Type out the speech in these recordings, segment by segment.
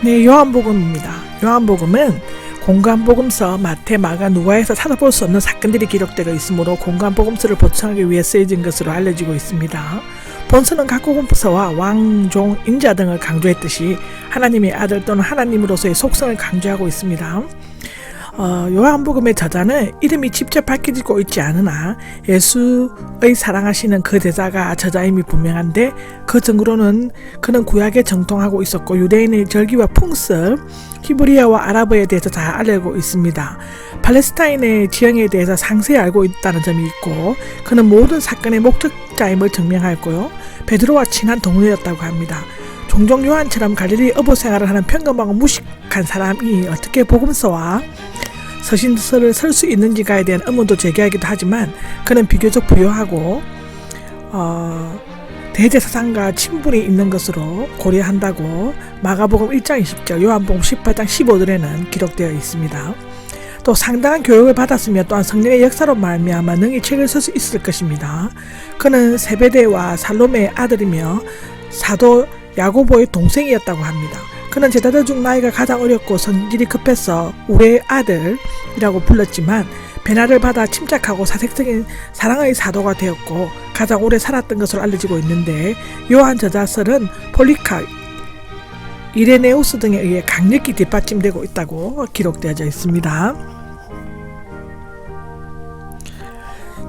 네, 요한복음입니다. 요한복음은 공간복음서, 마태, 마가, 누가에서 찾아볼 수 없는 사건들이 기록되어 있으므로 공간복음서를 보충하기 위해 쓰여진 것으로 알려지고 있습니다. 본서는 각 복음서와 왕, 종, 인자 등을 강조했듯이 하나님의 아들 또는 하나님으로서의 속성을 강조하고 있습니다. 요한복음의 저자는 이름이 직접 밝혀지고 있지 않으나 예수의 사랑하시는 그 제자가 저자임이 분명한데, 그 증거로는 그는 구약에 정통하고 있었고 유대인의 절기와 풍습, 히브리어와 아랍어에 대해서 잘 알고 있습니다. 팔레스타인의 지형에 대해서 상세히 알고 있다는 점이 있고, 그는 모든 사건의 목적자임을 증명하였고요, 베드로와 친한 동료였다고 합니다. 종종 요한처럼 갈릴리 어부 생활을 하는 평범하고 무식한 사람이 어떻게 복음서와 서신서를 쓸 수 있는지가에 대한 의문도 제기하기도 하지만, 그는 비교적 부유하고 대제사장과 친분이 있는 것으로 고려한다고 마가복음 1장 20절, 요한복음 18장 15절에는 기록되어 있습니다. 또 상당한 교육을 받았으며 또한 성령의 역사로 말미암아 능히 책을 쓸 수 있을 것입니다. 그는 세베대와 살로메의 아들이며 사도 야고보의 동생이었다고 합니다. 그는 제자들 중 나이가 가장 어렸고 성질이 급해서 우레의 아들이라고 불렀지만, 배나를 받아 침착하고 사색적인 사랑의 사도가 되었고 가장 오래 살았던 것으로 알려지고 있는데, 요한 저자설은 폴리카, 이레네우스 등에 의해 강력히 뒷받침되고 있다고 기록되어져 있습니다.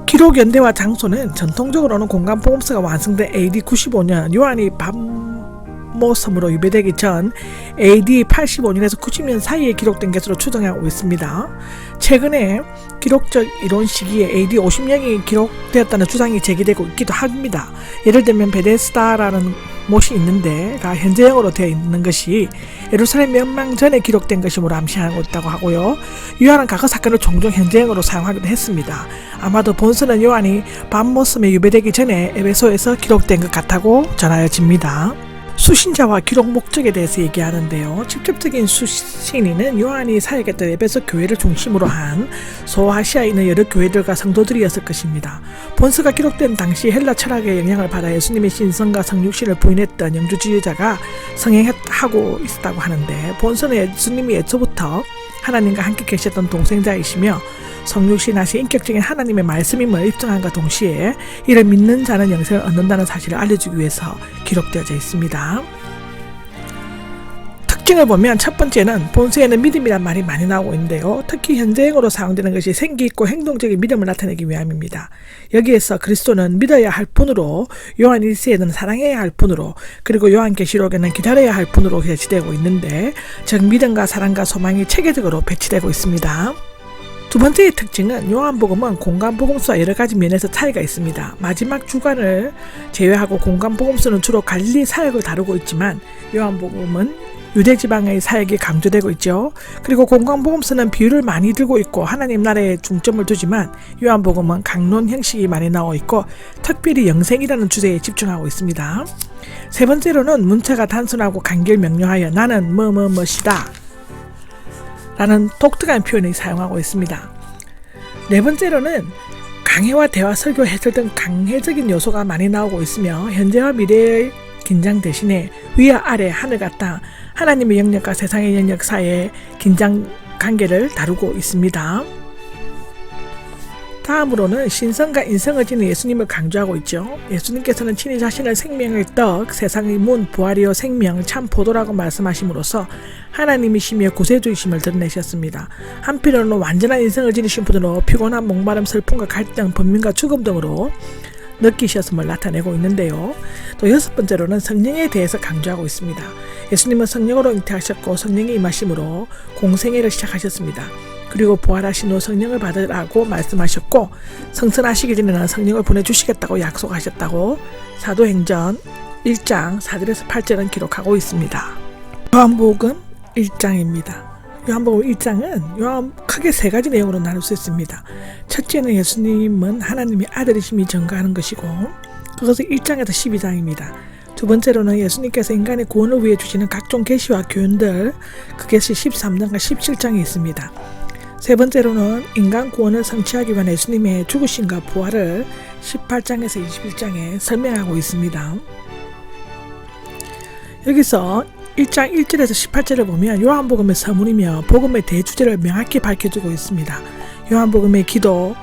기록 연대와 장소는 전통적으로는 공간복음서가 완성된 AD 95년, 요한이 밤모섬으로 유배되기 전 AD 85년에서 90년 사이에 기록된 것으로 추정하고 있습니다. 최근에 기록적 이론 시기에 AD 50년이 기록되었다는 주장이 제기되고 있기도 합니다. 예를 들면 베데스다라는 못이 있는데 현재형으로 되어 있는 것이 예루살렘 멸망 전에 기록된 것임으로 암시하고 있다고 하고요. 요한은 과거 사건을 종종 현재형으로 사용하기도 했습니다. 아마도 본서는 요한이 밤모섬에 유배되기 전에 에베소에서 기록된 것 같다고 전하여집니다. 수신자와 기록 목적에 대해서 얘기하는데요. 직접적인 수신인은 요한이 사역했던 에베소 교회를 중심으로 한 소아시아에 있는 여러 교회들과 성도들이었을 것입니다. 본서가 기록된 당시 헬라 철학의 영향을 받아 예수님의 신성과 성육신을 부인했던 영주주의자가 성행하고 있었다고 하는데, 본서는 예수님이 애초부터 하나님과 함께 계셨던 동생자이시며 성육신하신 인격적인 하나님의 말씀임을 입증함과 동시에 이를 믿는 자는 영생을 얻는다는 사실을 알려주기 위해서 기록되어져 있습니다. 특징을 보면 첫 번째는 본서에는 믿음이란 말이 많이 나오고 있는데요. 특히 현재형으로 사용되는 것이 생기있고 행동적인 믿음을 나타내기 위함입니다. 여기에서 그리스도는 믿어야 할 분으로, 요한 1세에는 사랑해야 할 분으로, 그리고 요한계시록에는 기다려야 할 분으로 배치되고 있는데, 즉 믿음과 사랑과 소망이 체계적으로 배치되고 있습니다. 두 번째의 특징은 요한복음은 공간복음서와 여러가지 면에서 차이가 있습니다. 마지막 주간을 제외하고 공간복음서는 주로 갈릴리 사역을 다루고 있지만, 요한복음은 유대지방의 사역이 강조되고 있죠. 그리고 공간복음서는 비유를 많이 들고 있고 하나님 나라에 중점을 두지만, 요한복음은 강론 형식이 많이 나와 있고 특별히 영생이라는 주제에 집중하고 있습니다. 세 번째로는 문체가 단순하고 간결명료하여 나는 뭐뭐뭐시다 라는 독특한 표현을 사용하고 있습니다. 네 번째로는 강해와 대화, 설교, 해설 등 강해적인 요소가 많이 나오고 있으며, 현재와 미래의 긴장 대신에 위와 아래, 하늘과 땅, 하나님의 영역과 세상의 영역 사이의 긴장 관계를 다루고 있습니다. 다음으로는 신성과 인성을 지닌 예수님을 강조하고 있죠. 예수님께서는 친히 자신을 생명의 떡, 세상의 문, 부활이요 생명, 참 포도라고 말씀하심으로써 하나님이시며 구세주이심을 드러내셨습니다. 한편으로는 완전한 인성을 지니신 분으로 피곤함, 목마름, 슬픔과 갈등, 번민과 죽음 등으로 느끼셨음을 나타내고 있는데요. 또 여섯 번째로는 성령에 대해서 강조하고 있습니다. 예수님은 성령으로 잉태하셨고 성령이 임하심으로 공생애를 시작하셨습니다. 그리고 부활하신 후 성령을 받으라고 말씀하셨고, 성천하시기 전에는 성령을 보내주시겠다고 약속하셨다고 사도행전 1장 4절에서 8절은 기록하고 있습니다. 요한복음 1장입니다. 요한복음 1장은 크게 세 가지 내용으로 나눌 수 있습니다. 첫째는 예수님은 하나님의 아들이심이 증거하는 것이고, 그것은 1장에서 12장입니다. 두 번째로는 예수님께서 인간의 구원을 위해 주시는 각종 계시와 교훈들, 그것이 13장과 17장에 있습니다. 세 번째로는 인간 구원을 성취하기 위한 예수님의 죽으심과 부활을 18장에서 21장에 설명하고 있습니다. 여기서 1장 1절에서 18절을 보면 요한복음의 서문이며 복음의 대주제를 명확히 밝혀주고 있습니다. 요한복음의 기록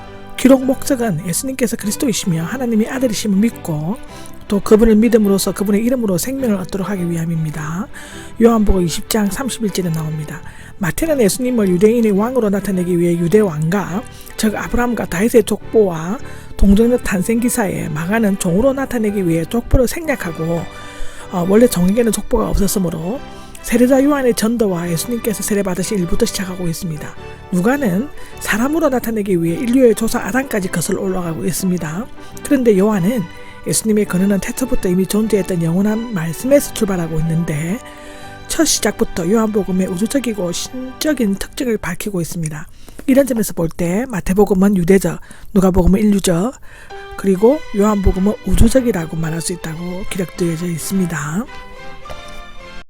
목적은 예수님께서 그리스도이시며 하나님의 아들이심을 믿고 또 그분을 믿음으로써 그분의 이름으로 생명을 얻도록 하기 위함입니다. 요한복음 20장 31절에 나옵니다. 마태는 예수님을 유대인의 왕으로 나타내기 위해 유대 왕가, 즉 아브라함과 다윗의 족보와 동정녀 탄생 기사에 마가는 종으로 나타내기 위해 족보를 생략하고 원래 종에게는 족보가 없었으므로 세례자 요한의 전도와 예수님께서 세례받으신 일부터 시작하고 있습니다. 누가는 사람으로 나타내기 위해 인류의 조상 아담까지 거슬러 올라가고 있습니다. 그런데 요한은 예수님의 근원은 태초부터 이미 존재했던 영원한 말씀에서 출발하고 있는데 첫 시작부터 요한복음의 우주적이고 신적인 특징을 밝히고 있습니다. 이런 점에서 볼 때 마태복음은 유대적, 누가복음은 인류적, 그리고 요한복음은 우주적이라고 말할 수 있다고 기록되어져 있습니다.